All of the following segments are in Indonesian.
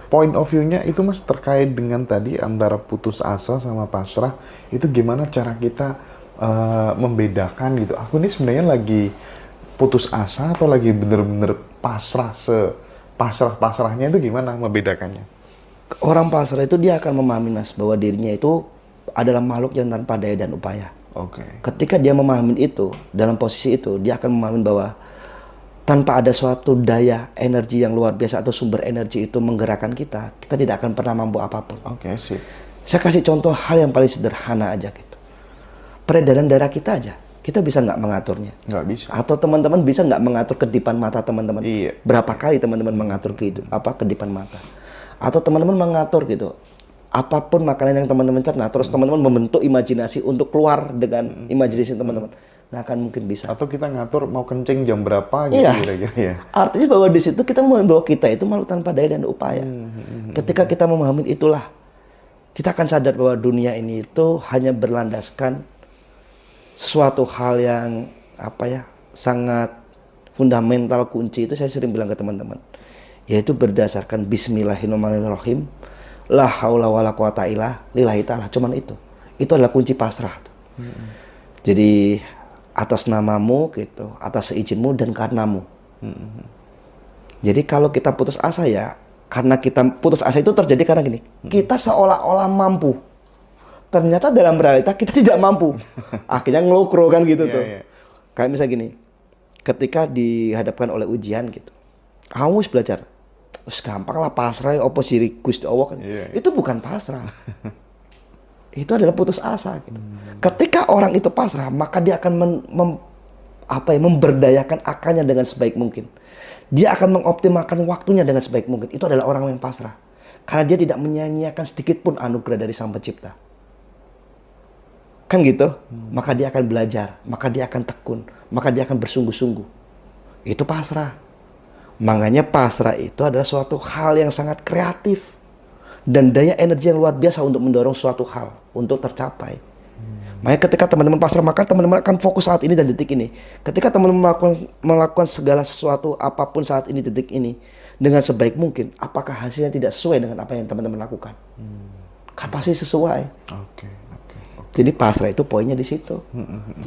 Point of view-nya itu Mas terkait dengan tadi antara putus asa sama pasrah, itu gimana cara kita membedakan gitu. Aku ini sebenarnya lagi putus asa atau lagi bener-bener pasrah, pasrah-pasrahnya itu gimana membedakannya? Orang pasrah itu dia akan memahami Mas bahwa dirinya itu adalah makhluk yang tanpa daya dan upaya. Oke. Ketika dia memahami itu, dalam posisi itu dia akan memahami bahwa tanpa ada suatu daya energi yang luar biasa atau sumber energi itu menggerakkan kita, kita tidak akan pernah mampu apapun. Oke, sip. Saya kasih contoh hal yang paling sederhana aja gitu. Peredaran darah kita aja, kita bisa nggak mengaturnya? Nggak bisa. Atau teman-teman bisa nggak mengatur kedipan mata teman-teman? Iya. Berapa kali teman-teman mengatur kedipan mata? Atau teman-teman mengatur gitu, apapun makanan yang teman-teman cerna, terus teman-teman membentuk imajinasi untuk keluar dengan imajinasi teman-teman. Nah, akan mungkin bisa. Atau kita ngatur mau kencing jam berapa gitu Iya. kira-kira ya. Artinya bahwa di situ kita membawa kita itu makhluk tanpa daya dan upaya. Ketika kita memahami itulah, kita akan sadar bahwa dunia ini itu hanya berlandaskan sesuatu hal yang sangat fundamental, kunci itu saya sering bilang ke teman-teman, yaitu berdasarkan Bismillahirrahmanirrahim, la haula wala quwata illa lillahi ta'ala. Cuman itu adalah kunci pasrah. Jadi atas namamu gitu, atas seizinmu dan karenamu. Jadi kalau kita putus asa ya, karena kita putus asa itu terjadi karena gini, kita seolah-olah mampu. Ternyata dalam realita kita tidak mampu. Akhirnya ngelukro kan gitu tuh. Iya. Kayak misalnya gini, ketika dihadapkan oleh ujian gitu, kamu harus belajar. Wes gampang lah pasrah, opo siri Gusti Allah kan. Iya. Itu bukan pasrah. Itu adalah putus asa gitu. Ketika orang itu pasrah, maka dia akan memberdayakan akalnya dengan sebaik mungkin. Dia akan mengoptimalkan waktunya dengan sebaik mungkin. Itu adalah orang yang pasrah. Karena dia tidak menyia-nyiakan sedikit pun anugerah dari Sang Pencipta. Kan gitu? Maka dia akan belajar, maka dia akan tekun, maka dia akan bersungguh-sungguh. Itu pasrah. Makanya pasrah itu adalah suatu hal yang sangat kreatif. Dan daya energi yang luar biasa untuk mendorong suatu hal untuk tercapai. Makanya ketika teman-teman pasrah, maka teman-teman akan fokus saat ini dan detik ini. Ketika teman-teman melakukan segala sesuatu apapun saat ini, detik ini, dengan sebaik mungkin, apakah hasilnya tidak sesuai dengan apa yang teman-teman lakukan? Kan pasti sesuai. Oke. Jadi pasrah itu poinnya di situ.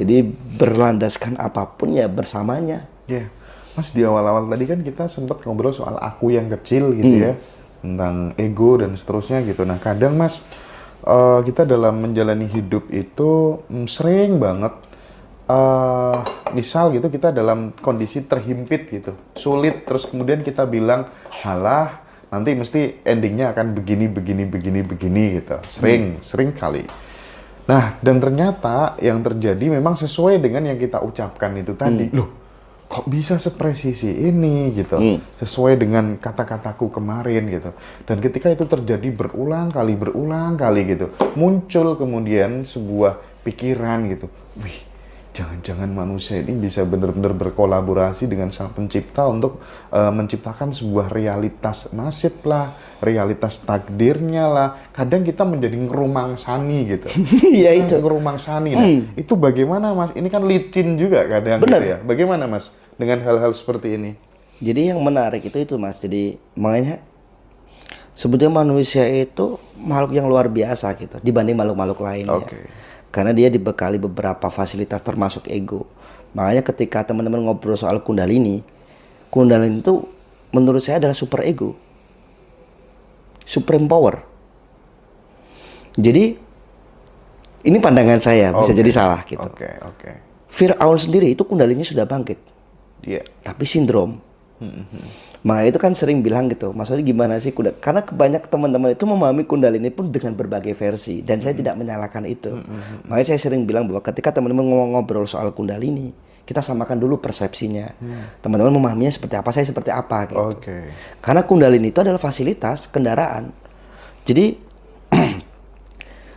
Jadi berlandaskan apapun ya bersamanya. Ya, Mas di awal-awal tadi kan kita sempat ngobrol soal aku yang kecil gitu ya, tentang ego dan seterusnya gitu. Nah kadang Mas, kita dalam menjalani hidup itu sering banget, misal gitu kita dalam kondisi terhimpit gitu, sulit, terus kemudian kita bilang, halah nanti mesti endingnya akan begini gitu. Sering kali. Nah, dan ternyata yang terjadi memang sesuai dengan yang kita ucapkan itu tadi. Loh, kok bisa sepresisi ini gitu. Sesuai dengan kata-kataku kemarin gitu. Dan ketika itu terjadi berulang kali gitu, muncul kemudian sebuah pikiran gitu. Wih, jangan-jangan manusia ini bisa benar-benar berkolaborasi dengan Sang Pencipta untuk menciptakan sebuah realitas nasib lah, realitas takdirnya lah. Kadang kita menjadi ngerumang sani gitu. Iya itu. Ngerumang sani. Nah, itu bagaimana Mas? Ini kan licin juga kadang Bener. gitu ya. Bagaimana Mas dengan hal-hal seperti ini? Jadi yang menarik itu Mas. Jadi makanya sebetulnya manusia itu makhluk yang luar biasa gitu dibanding makhluk-makhluk lainnya. Oke. Karena dia dibekali beberapa fasilitas termasuk ego. Makanya ketika teman-teman ngobrol soal Kundalini itu menurut saya adalah super ego. Supreme power. Jadi ini pandangan saya, bisa jadi salah gitu. Oke. Fir'aun sendiri itu Kundalininya sudah bangkit. Iya. Tapi sindrom. Makanya itu kan sering bilang gitu, maksudnya gimana sih karena kebanyak teman-teman itu memahami Kundalini pun dengan berbagai versi dan saya tidak menyalahkan itu. Makanya saya sering bilang bahwa ketika teman-teman ngobrol soal Kundalini, kita samakan dulu persepsinya. Teman-teman memahaminya seperti apa, saya seperti apa gitu. Oke. Karena Kundalini itu adalah fasilitas kendaraan. Jadi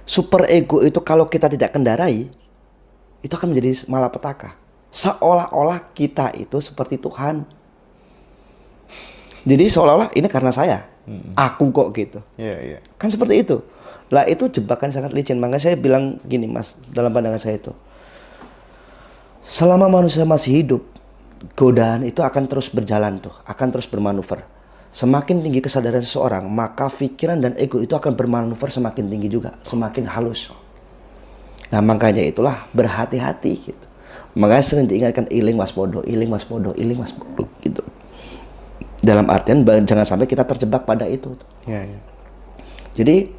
super ego itu kalau kita tidak kendarai, itu akan menjadi malapetaka. Seolah-olah kita itu seperti Tuhan. Jadi seolah-olah ini karena saya, aku kok gitu. Iya. Kan seperti itu. Lah itu jebakan sangat licin. Makanya saya bilang gini Mas, dalam pandangan saya itu. Selama manusia masih hidup, godaan itu akan terus berjalan tuh, akan terus bermanuver. Semakin tinggi kesadaran seseorang, maka pikiran dan ego itu akan bermanuver semakin tinggi juga, semakin halus. Nah, makanya itulah berhati-hati gitu. Makanya sering diingatkan iling waspodo gitu. Dalam artian jangan sampai kita terjebak pada itu. Ya, ya. Jadi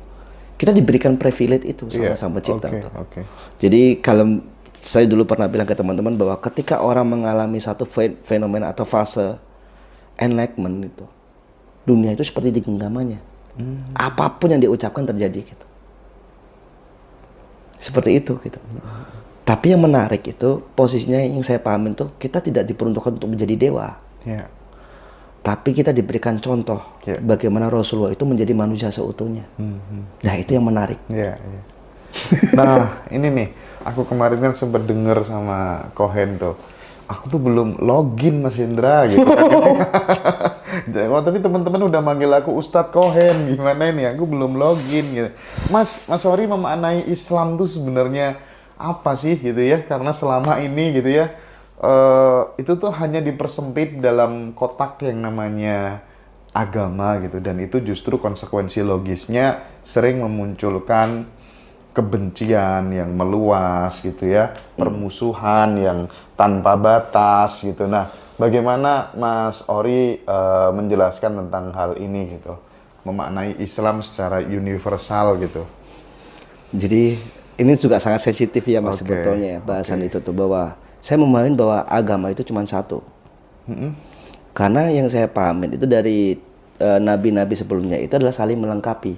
kita diberikan privilege itu sama Sang Pencipta. Jadi kalau saya dulu pernah bilang ke teman-teman bahwa ketika orang mengalami satu fenomena atau fase enlightenment itu, dunia itu seperti digenggamannya. Apapun yang diucapkan terjadi gitu. Seperti itu gitu. Tapi yang menarik itu posisinya yang saya pahamin tuh kita tidak diperuntukkan untuk menjadi dewa. Yeah. Tapi kita diberikan contoh bagaimana Rasulullah itu menjadi manusia seutuhnya. Nah, itu yang menarik. Yeah, yeah. Nah, ini nih, aku kemarin kan sempat dengar sama Kohen tuh. Aku tuh belum login Mas Indra gitu. Oh, tapi teman-teman udah manggil aku Ustadz Kohen, gimana ini? Aku belum login gitu. Mas Ori memaknai Islam tuh sebenarnya apa sih gitu ya? Karena selama ini gitu ya, itu tuh hanya dipersempit dalam kotak yang namanya agama gitu, dan itu justru konsekuensi logisnya sering memunculkan kebencian yang meluas gitu ya, permusuhan yang tanpa batas gitu. Nah, bagaimana Mas Ori menjelaskan tentang hal ini gitu, memaknai Islam secara universal gitu? Jadi ini juga sangat sensitif ya Mas, sebetulnya ya, bahasan itu tuh, bahwa saya memahami bahwa agama itu cuma satu. Karena yang saya pahamin itu dari nabi-nabi sebelumnya itu adalah saling melengkapi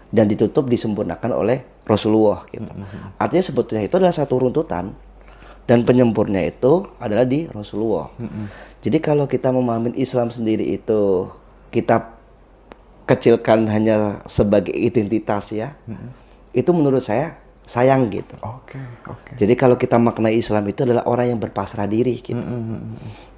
dan ditutup disempurnakan oleh Rasulullah gitu. Artinya sebetulnya itu adalah satu runtutan dan penyempurna itu adalah di Rasulullah. Jadi kalau kita memahami Islam sendiri itu kita kecilkan hanya sebagai identitas ya, itu menurut saya sayang gitu. Jadi kalau kita maknai Islam itu adalah orang yang berpasrah diri gitu.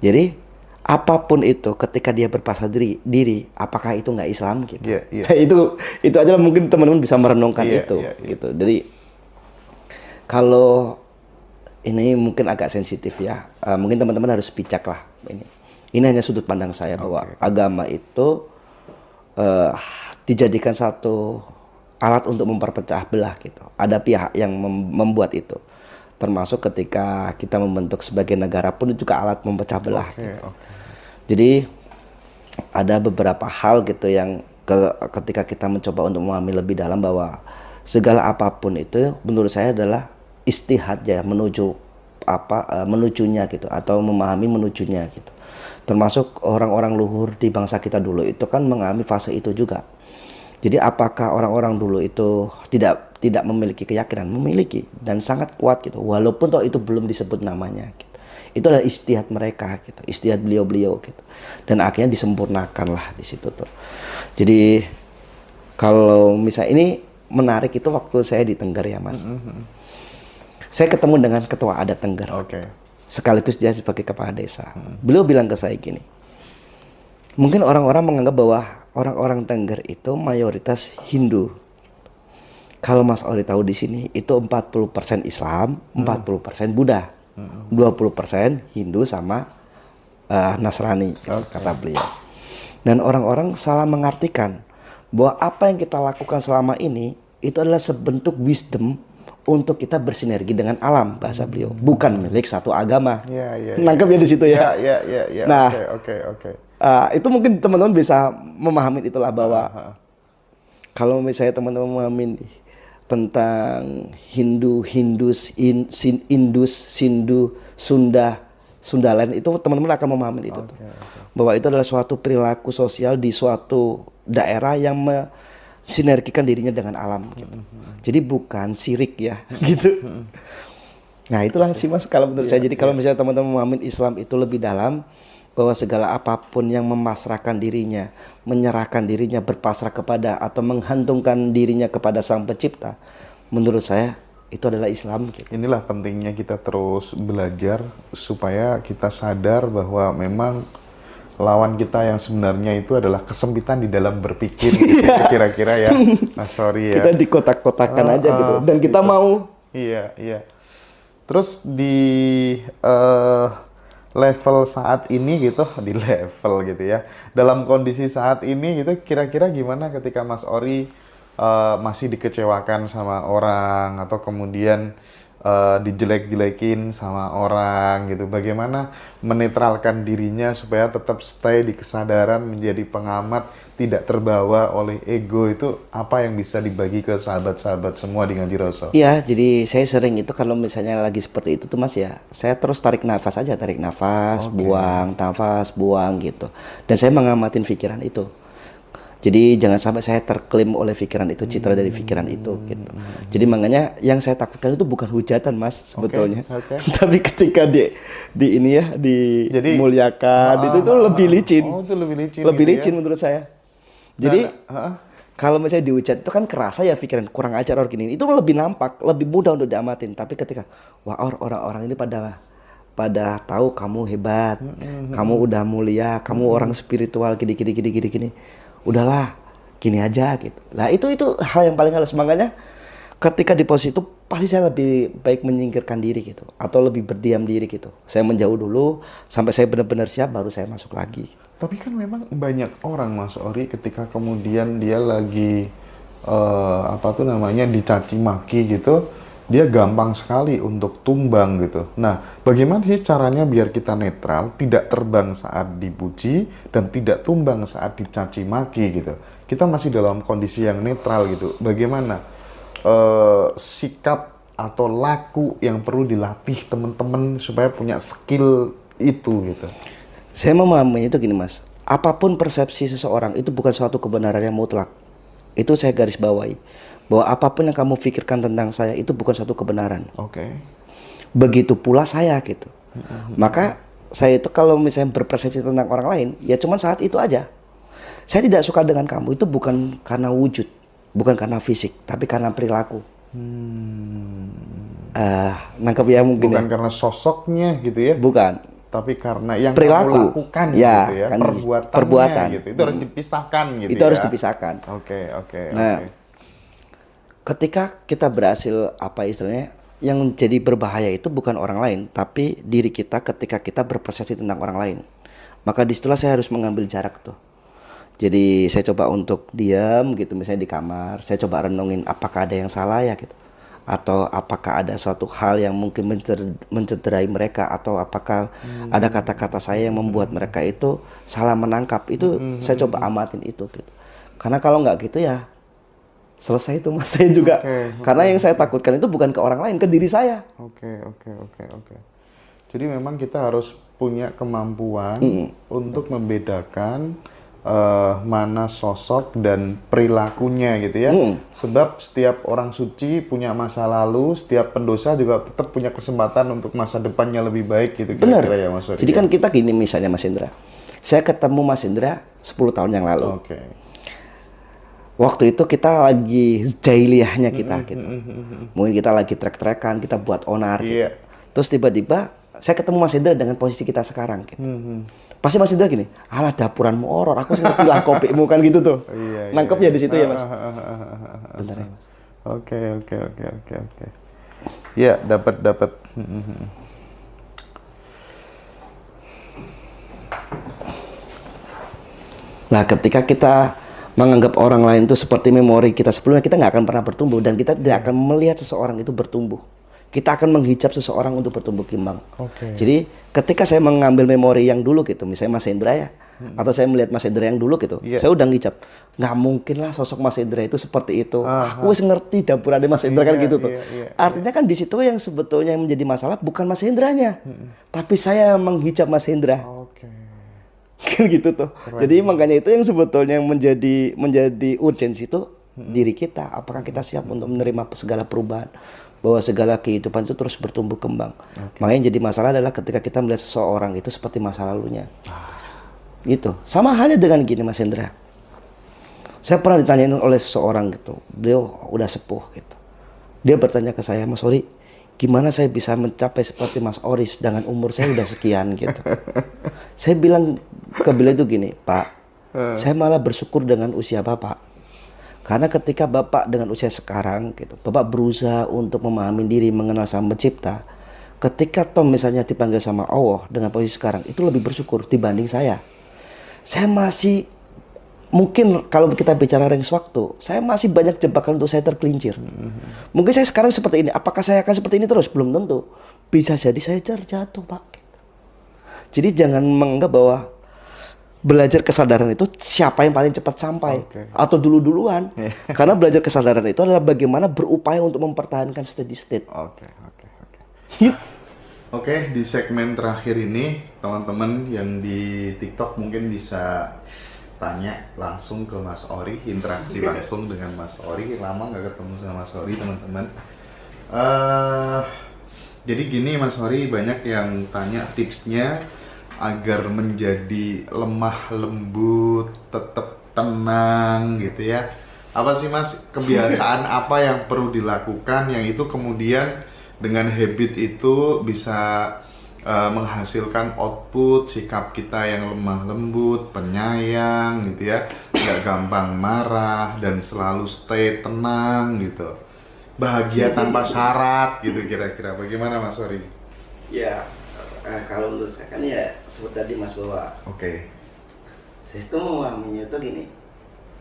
Jadi apapun itu, ketika dia berpasrah diri, apakah itu nggak Islam gitu? Itu aja lah, mungkin teman-teman bisa merenungkan itu. Gitu. Jadi kalau ini mungkin agak sensitif ya, mungkin teman-teman harus bijak lah. Ini hanya sudut pandang saya bahwa agama itu dijadikan satu alat untuk memperpecah belah gitu. Ada pihak yang membuat itu. Termasuk ketika kita membentuk sebagai negara pun itu juga alat memecah belah. Gitu. Jadi ada beberapa hal gitu yang ketika kita mencoba untuk memahami lebih dalam bahwa segala apapun itu menurut saya adalah istihad ya, menujunya gitu, atau memahami menujunya gitu. Termasuk orang-orang luhur di bangsa kita dulu itu kan mengalami fase itu juga. Jadi apakah orang-orang dulu itu tidak memiliki keyakinan? Memiliki dan sangat kuat gitu. Walaupun toh itu belum disebut namanya gitu. Itu adalah istihad mereka gitu. Istihad beliau-beliau gitu. Dan akhirnya disempurnakan lah di situ tuh. Jadi kalau misalnya ini menarik itu waktu saya di Tengger ya Mas. Saya ketemu dengan ketua adat Tengger. Sekaligus dia sebagai kepala desa. Beliau bilang ke saya gini. Mungkin orang-orang menganggap bahwa orang-orang Tengger itu mayoritas Hindu. Kalau Mas Ori tahu di sini itu 40% Islam, 40% Buddha, 20% Hindu sama Nasrani, gitu, kata beliau. Dan orang-orang salah mengartikan bahwa apa yang kita lakukan selama ini itu adalah sebentuk wisdom untuk kita bersinergi dengan alam, bahasa beliau, bukan milik satu agama. Nangkep ya di situ ya. Nah, itu mungkin teman-teman bisa memahami itulah bahwa kalau misalnya teman-teman memahami tentang Indus, Sindu, Sunda lain, itu teman-teman akan memahami itu. Bahwa itu adalah suatu perilaku sosial di suatu daerah yang sinergikan dirinya dengan alam gitu. Jadi bukan syirik ya gitu. Nah itulah sih Mas kalau menurut saya. Jadi kalau misalnya teman-teman memahami Islam itu lebih dalam, bahwa segala apapun yang memasrahkan dirinya, menyerahkan dirinya, berpasrah kepada atau menghantungkan dirinya kepada Sang Pencipta, menurut saya itu adalah Islam gitu. Inilah pentingnya kita terus belajar supaya kita sadar bahwa memang lawan kita yang sebenarnya itu adalah kesempitan di dalam berpikir gitu, kira-kira ya. Nah, sorry ya. Kita dikotak-kotakan aja gitu. Dan kita gitu. mau. Iya. Terus di level saat ini gitu, di level gitu ya, dalam kondisi saat ini gitu, kira-kira gimana ketika Mas Ori masih dikecewakan sama orang atau kemudian dijelek-jelekin sama orang gitu, bagaimana menetralkan dirinya supaya tetap stay di kesadaran menjadi pengamat, tidak terbawa oleh ego, itu apa yang bisa dibagi ke sahabat-sahabat semua di Ngaji Roso? Iya, jadi saya sering itu kalau misalnya lagi seperti itu tuh Mas ya, saya terus tarik nafas aja, tarik nafas, nafas, buang gitu. Dan saya mengamatin pikiran itu. Jadi jangan sampai saya terklaim oleh pikiran itu, citra dari pikiran itu gitu. Jadi makanya yang saya takutkan itu bukan hujatan Mas sebetulnya. Tapi ketika di ini ya, dimuliakan, itu tuh lebih licin. Oh, itu lebih licin. Lebih gitu licin ya? menurut saya. Jadi kalau misalnya dihujat itu kan kerasa ya pikiran kurang ajar orang gini. Itu lebih nampak, lebih mudah untuk diamatin. Tapi ketika wah orang-orang ini pada tahu kamu hebat, kamu udah mulia, kamu orang spiritual gini. Udahlah, gini aja gitu. Nah, itu hal yang paling halus. Makanya ketika di posisi itu pasti saya lebih baik menyingkirkan diri gitu atau lebih berdiam diri gitu. Saya menjauh dulu sampai saya benar-benar siap baru saya masuk lagi. Tapi kan memang banyak orang Mas Ori ketika kemudian dia lagi dicaci maki gitu, dia gampang sekali untuk tumbang gitu. Nah, bagaimana sih caranya biar kita netral, tidak terbang saat dipuji dan tidak tumbang saat dicaci maki gitu. Kita masih dalam kondisi yang netral gitu. Bagaimana sikap atau laku yang perlu dilatih teman-teman supaya punya skill itu gitu? Saya memahami itu gini Mas, apapun persepsi seseorang itu bukan suatu kebenaran yang mutlak. Itu saya garis bawahi. Bahwa apapun yang kamu pikirkan tentang saya itu bukan suatu kebenaran. Oke. Begitu pula saya gitu. Maka saya itu kalau misalnya berpersepsi tentang orang lain, ya cuma saat itu aja. Saya tidak suka dengan kamu itu bukan karena wujud, bukan karena fisik, tapi karena perilaku. Nangkep ya mungkin Bukan ya? karena sosoknya gitu ya? Bukan. Tapi karena yang Perilaku. kamu lakukan Ya, gitu ya, kan perbuatan gitu. Itu harus dipisahkan gitu Itu ya. harus dipisahkan. Oke. Nah, ketika kita berhasil yang jadi berbahaya itu bukan orang lain, tapi diri kita ketika kita berpersepsi tentang orang lain. Maka disitulah saya harus mengambil jarak tuh. Jadi saya coba untuk diam gitu, misalnya di kamar, saya coba renungin apakah ada yang salah ya gitu. Atau apakah ada suatu hal yang mungkin mencederai mereka, atau apakah ada kata-kata saya yang membuat mereka itu salah menangkap. Itu saya coba amatin itu gitu. Karena kalau nggak gitu ya selesai itu Mas, saya juga. Karena yang saya takutkan itu bukan ke orang lain, ke diri saya. Oke. Jadi memang kita harus punya kemampuan untuk membedakan mana sosok dan perilakunya gitu ya. Sebab setiap orang suci punya masa lalu, setiap pendosa juga tetap punya kesempatan untuk masa depannya lebih baik gitu. Benar. Ya, Mas Ori, jadi kan kita gini misalnya Mas Indra. Saya ketemu Mas Indra 10 tahun yang lalu. Oke. Waktu itu kita lagi jahiliyahnya kita gitu. Mungkin kita lagi trek-trekan, kita buat onar gitu. Terus tiba-tiba saya ketemu Mas Indra dengan posisi kita sekarang gitu. Pasti Mas Indra gini, alah dapuranmu horor, aku ngerti lah kopimu kan gitu tuh. Nangkep ya di situ ya Mas. Bentar ya Mas. Oke. Ya, dapat. Nah, ketika kita menganggap orang lain itu seperti memori kita sebelumnya, kita nggak akan pernah bertumbuh dan kita tidak akan melihat seseorang itu bertumbuh. Kita akan menghijab seseorang untuk bertumbuh kembang. Jadi ketika saya mengambil memori yang dulu gitu, misalnya Mas Indra ya, atau saya melihat Mas Indra yang dulu gitu, saya udah ngijab. Nggak mungkin lah sosok Mas Indra itu seperti itu. Aku wis ngerti dapurannya Mas Indra kan gitu tuh. Artinya kan di situ yang sebetulnya yang menjadi masalah bukan Mas Indranya, tapi saya menghijab Mas Indra. Kan gitu tuh. Jadi makanya itu yang sebetulnya yang menjadi urgensi itu diri kita. Apakah kita siap untuk menerima segala perubahan, bahwa segala kehidupan itu terus bertumbuh kembang. Makanya yang jadi masalah adalah ketika kita melihat seseorang itu seperti masa lalunya. Gitu. Sama halnya dengan gini Mas Indra. Saya pernah ditanyain oleh seseorang gitu. Beliau udah sepuh gitu. Dia bertanya ke saya, Mas Ori, gimana saya bisa mencapai seperti Mas Oris dengan umur saya udah sekian gitu. Saya bilang ke beliau itu gini, Pak, saya malah bersyukur dengan usia Bapak. Karena ketika Bapak dengan usia sekarang gitu, Bapak berusaha untuk memahami diri, mengenal Sang Pencipta. Ketika Tom misalnya dipanggil sama Allah dengan posisi sekarang, itu lebih bersyukur dibanding saya. Saya masih, mungkin kalau kita bicara range waktu, saya masih banyak jebakan untuk saya tergelincir. Mungkin saya sekarang seperti ini, apakah saya akan seperti ini terus? Belum tentu. Bisa jadi saya jatuh, Pak. Jadi jangan menganggap bahwa belajar kesadaran itu siapa yang paling cepat sampai atau dulu-duluan. Karena belajar kesadaran itu adalah bagaimana berupaya untuk mempertahankan steady state. Oke, di segmen terakhir ini teman-teman yang di TikTok mungkin bisa tanya langsung ke Mas Ori, interaksi langsung dengan Mas Ori. Lama nggak ketemu sama Mas Ori, teman-teman. Jadi gini Mas Ori, banyak yang tanya tipsnya agar menjadi lemah lembut, tetap tenang gitu ya. Apa sih Mas, kebiasaan apa yang perlu dilakukan yang itu kemudian dengan habit itu bisa menghasilkan output sikap kita yang lemah lembut, penyayang gitu ya, nggak gampang marah dan selalu stay tenang gitu, bahagia tanpa syarat gitu, kira-kira bagaimana Mas Ori? Ya, kalau menurut saya kan ya seperti tadi Mas bahwa saya itu memahaminya itu gini,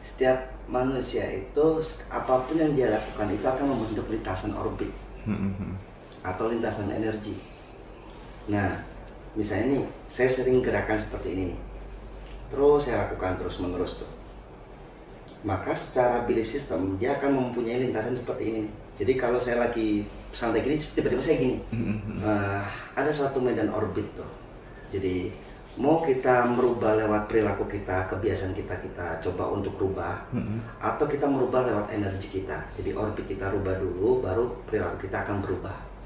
setiap manusia itu apapun yang dia lakukan itu akan membentuk lintasan orbit atau lintasan energi. Nah, misalnya nih, saya sering gerakan seperti ini nih, terus saya lakukan terus menerus tuh. Maka secara belief system dia akan mempunyai lintasan seperti ini nih. Jadi kalau saya lagi santai gini, tiba-tiba saya gini, ada suatu medan orbit tuh. Jadi mau kita merubah lewat perilaku kita, kebiasaan kita coba untuk rubah, atau kita merubah lewat energi kita. Jadi orbit kita rubah dulu, baru perilaku kita akan berubah.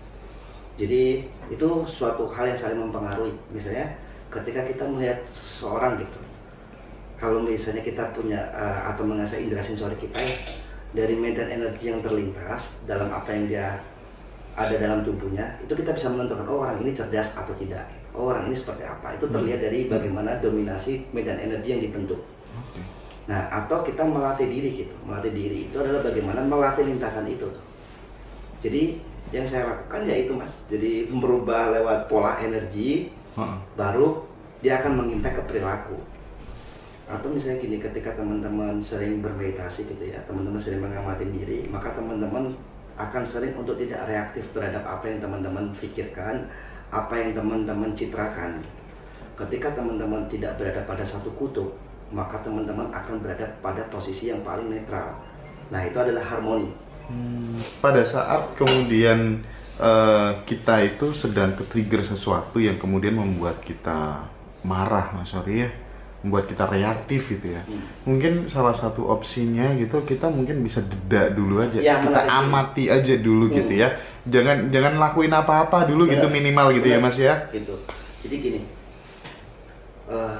Jadi itu suatu hal yang saling mempengaruhi. Misalnya ketika kita melihat seseorang gitu, kalau misalnya kita punya atau mengasah indera sensori kita ya, dari medan energi yang terlintas dalam apa yang dia ada dalam tubuhnya, itu kita bisa menentukan oh orang ini cerdas atau tidak, oh orang ini seperti apa. Itu terlihat dari bagaimana dominasi medan energi yang dibentuk. Nah, atau kita melatih diri gitu. Melatih diri itu adalah bagaimana melatih lintasan itu tuh. Jadi yang saya lakukan ya itu Mas, jadi merubah lewat pola energi, baru dia akan mengimpact ke perilaku. Atau misalnya gini, ketika teman-teman sering bermeditasi gitu ya, teman-teman sering mengamati diri, maka teman-teman akan sering untuk tidak reaktif terhadap apa yang teman-teman pikirkan, apa yang teman-teman citrakan. Ketika teman-teman tidak berada pada satu kutub, maka teman-teman akan berada pada posisi yang paling netral. Nah, itu adalah harmoni. Pada saat kemudian kita itu sedang ke-trigger sesuatu yang kemudian membuat kita marah Mas Ori ya, membuat kita reaktif gitu ya. Mungkin salah satu opsinya gitu, kita mungkin bisa jeda dulu aja, ya, kita amati aja dulu gitu ya. Jangan lakuin apa-apa dulu gitu, minimal gitu ya Mas ya. Gitu. Jadi gini,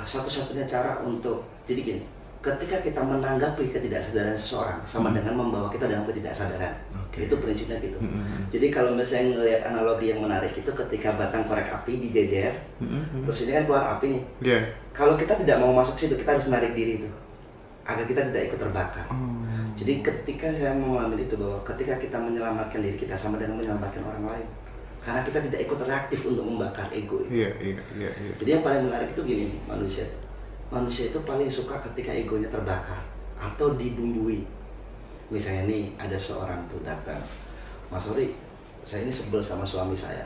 satu-satunya cara untuk, jadi gini, ketika kita menanggapi ketidaksadaran seseorang sama dengan membawa kita dalam ketidaksadaran. Itu prinsipnya gitu. Jadi kalau misalnya ngelihat analogi yang menarik itu ketika batang korek api dijejer, terus ini kan keluar api nih. Kalau kita tidak mau masuk situ, kita harus menarik diri itu agar kita tidak ikut terbakar. Jadi ketika saya memahami itu bahwa ketika kita menyelamatkan diri kita sama dengan menyelamatkan orang lain, karena kita tidak ikut reaktif untuk membakar ego itu. Jadi yang paling menarik itu gini nih, manusia itu paling suka ketika egonya terbakar atau dibumbui. Misalnya nih ada seorang tuh datang, Mas Ori, saya ini sebel sama suami saya.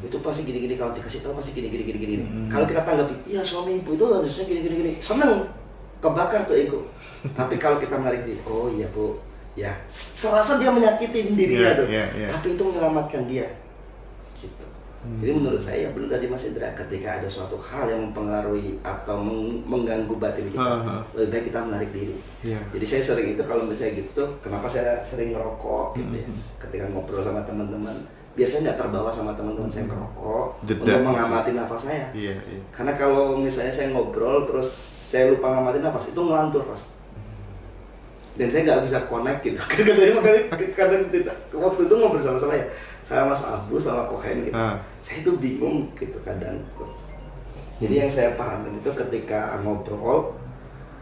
Itu pasti gini-gini, kalau dikasih tahu pasti gini-gini. Kalau kita tanggapi, iya suami ibu itu harusnya gini-gini, seneng, kebakar tuh ego. Tapi kalau kita menarik diri, oh iya Bu, ya serasa dia menyakitin dirinya tuh, tapi itu menyelamatkan dia. Gitu. Jadi menurut saya, belum tadi Mas Indra, ketika ada suatu hal yang mempengaruhi atau mengganggu batin kita, lebih baik kita menarik diri. Jadi saya sering itu kalau misalnya gitu, kenapa saya sering ngerokok gitu ya. Ketika ngobrol sama teman-teman, biasanya nggak terbawa sama teman-teman saya ngerokok untuk mengamati nafas saya. Karena kalau misalnya saya ngobrol terus saya lupa ngamatin nafas, itu ngelantur pasti. Dan saya nggak bisa connect gitu. Kadang waktu itu ngobrol sama saya Mas Abu sama Kohen gitu. Saya itu bingung gitu kadang. Jadi yang saya pahami itu ketika ngobrol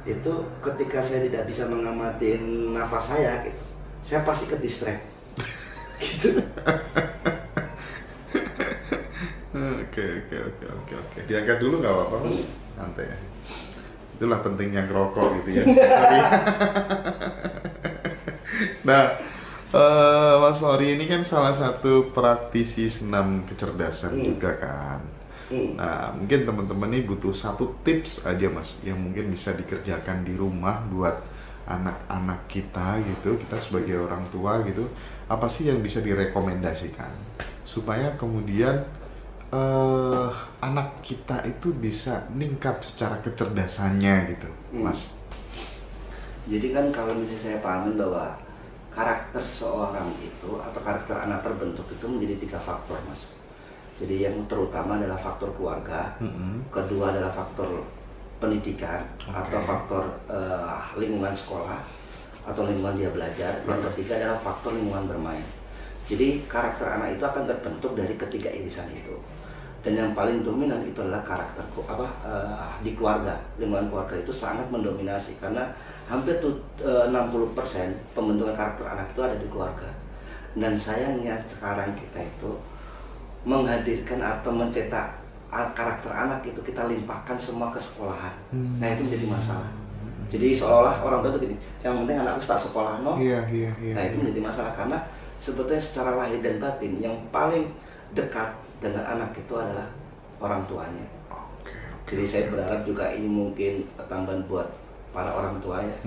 itu ketika saya tidak bisa mengamati nafas saya gitu, saya pasti ke distract gitu. Oke. Diangkat ddulu nggak apa-apa, Mas. Santai ya. Itulah pentingnya ngerokok gitu ya. Sorry. Nah, Mas Ori ini kan salah satu praktisi senam kecerdasan juga kan. Nah, mungkin teman-teman ini butuh satu tips aja Mas, yang mungkin bisa dikerjakan di rumah buat anak-anak kita gitu, kita sebagai orang tua gitu, apa sih yang bisa direkomendasikan supaya kemudian anak kita itu bisa meningkat secara kecerdasannya gitu, Mas. Jadi kan kalau misalnya saya pahami bahwa karakter seseorang itu atau karakter anak terbentuk itu menjadi 3 faktor, Mas. Jadi yang terutama adalah faktor keluarga, kedua adalah faktor pendidikan atau faktor lingkungan sekolah atau lingkungan dia belajar, yang ketiga adalah faktor lingkungan bermain. Jadi karakter anak itu akan terbentuk dari ketiga irisan itu. Dan yang paling dominan itu adalah karakter di keluarga. Lingkungan keluarga itu sangat mendominasi karena hampir 60% pembentukan karakter anak itu ada di keluarga. Dan sayangnya sekarang kita itu menghadirkan atau mencetak karakter anak itu kita limpahkan semua ke sekolahan. Nah itu menjadi masalah. Jadi seolah-olah orang tua itu gini, yang penting anakku tak sekolah, no? Iya. Nah itu menjadi masalah karena sebetulnya secara lahir dan batin yang paling dekat dengan anak itu adalah orang tuanya. Jadi saya berharap juga ini mungkin tambahan buat para orang tua ya.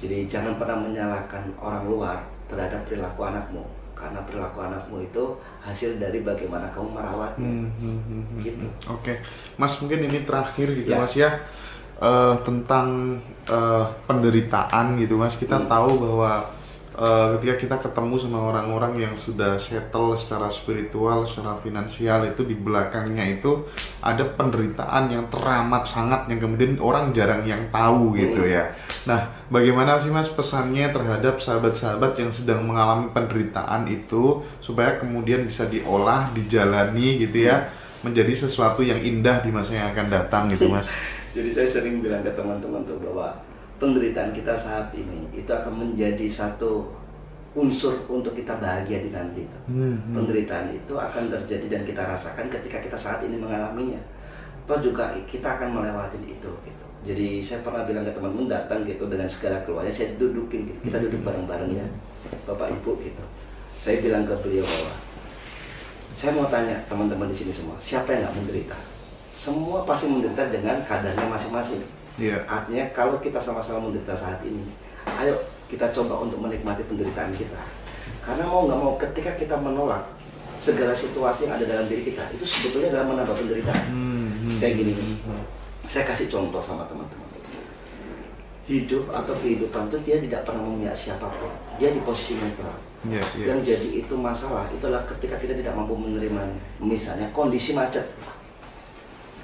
Jadi jangan pernah menyalahkan orang luar terhadap perilaku anakmu, karena perilaku anakmu itu hasil dari bagaimana kamu merawatnya. Gitu. Oke. Mas, mungkin ini terakhir gitu Ya. Mas ya, tentang penderitaan gitu Mas. Kita tahu bahwa ketika kita ketemu sama orang-orang yang sudah settle secara spiritual, secara finansial, itu di belakangnya itu ada penderitaan yang teramat sangat yang kemudian orang jarang yang tahu gitu ya. Nah, bagaimana sih Mas pesannya terhadap sahabat-sahabat yang sedang mengalami penderitaan itu supaya kemudian bisa diolah, dijalani gitu ya, menjadi sesuatu yang indah di masa yang akan datang gitu Mas. Jadi saya sering bilang ke teman-teman tuh bahwa penderitaan kita saat ini itu akan menjadi satu unsur untuk kita bahagia di nanti itu. Penderitaan itu akan terjadi dan kita rasakan ketika kita saat ini mengalaminya. Atau juga kita akan melewati itu gitu. Jadi saya pernah bilang ke teman-teman datang gitu dengan segala keluarnya, saya dudukin gitu. Kita duduk bareng-bareng ya, Bapak Ibu gitu. Saya bilang ke beliau bahwa saya mau tanya teman-teman di sini semua, siapa yang nggak menderita? Semua pasti menderita dengan kadarnya masing-masing. Artinya kalau kita sama-sama menderita saat ini, ayo kita coba untuk menikmati penderitaan kita. Karena mau nggak mau ketika kita menolak segala situasi yang ada dalam diri kita, itu sebetulnya adalah menambah penderitaan. Saya gini, saya kasih contoh sama teman-teman. Hidup atau kehidupan itu dia tidak pernah memihak siapapun. Dia di posisi netral. Yang jadi itu masalah itulah ketika kita tidak mampu menerimanya. Misalnya kondisi macet.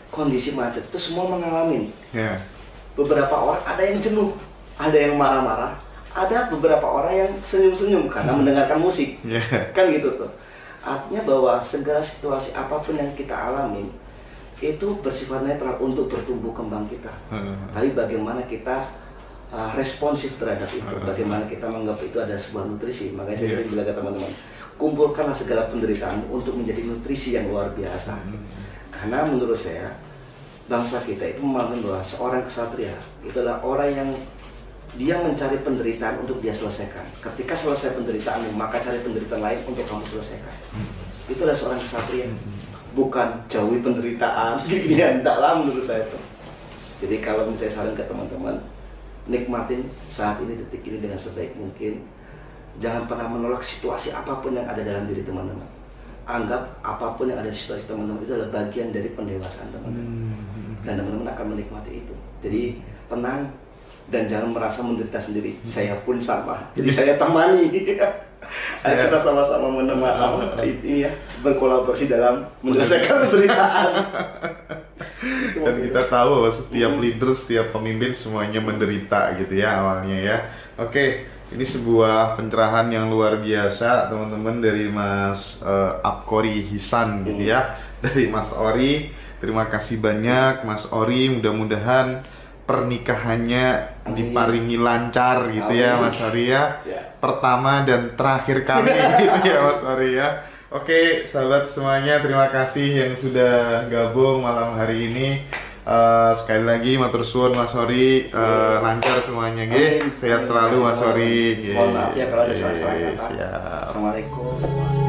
Kondisi macet itu semua mengalami. Beberapa orang ada yang jenuh, ada yang marah-marah, ada beberapa orang yang senyum-senyum karena mendengarkan musik. Kan gitu tuh. Artinya bahwa segala situasi apapun yang kita alami itu bersifat netral untuk bertumbuh kembang kita. Tapi bagaimana kita responsif terhadap itu, bagaimana kita menganggap itu ada sebuah nutrisi. Makanya saya sering bilang ke teman-teman, kumpulkanlah segala penderitaanmu untuk menjadi nutrisi yang luar biasa. Karena menurut saya bangsa kita itu memahami bahwa seorang kesatria itu adalah orang yang dia mencari penderitaan untuk dia selesaikan. Ketika selesai penderitaanmu, maka cari penderitaan lain untuk kamu selesaikan. Itulah seorang kesatria. Bukan jauhi penderitaan, gitu ya, tidaklah menurut saya itu. Jadi kalau misalnya saran ke teman-teman, nikmatin saat ini, detik ini dengan sebaik mungkin. Jangan pernah menolak situasi apapun yang ada dalam diri teman-teman. Anggap apapun yang ada di situasi teman-teman itu adalah bagian dari pendewasaan teman-teman. Dan teman-teman akan menikmati itu. Jadi tenang dan jangan merasa menderita sendiri. Saya pun sama. Jadi saya temani. Kita sama-sama menemani ini ya, berkolaborasi dalam menyelesaikan penderitaan. Dan kita tahu bahwa setiap leader, setiap pemimpin semuanya menderita gitu ya awalnya ya. Oke, ini sebuah pencerahan yang luar biasa teman-teman dari Mas Abkori Hisan gitu ya, dari Mas Ori. Terima kasih banyak Mas Ori, mudah-mudahan pernikahannya diparingi lancar gitu ya Mas Ori ya. Pertama dan terakhir kali gitu ya Mas Ori ya. Oke, sahabat semuanya, terima kasih yang sudah gabung malam hari ini. Sekali lagi matur suwun Mas Hori, lancar semuanya, Amin. sehat selalu Mas Hori. Mohon maaf ya kalau ada salah-salah kata. Siap. Assalamualaikum.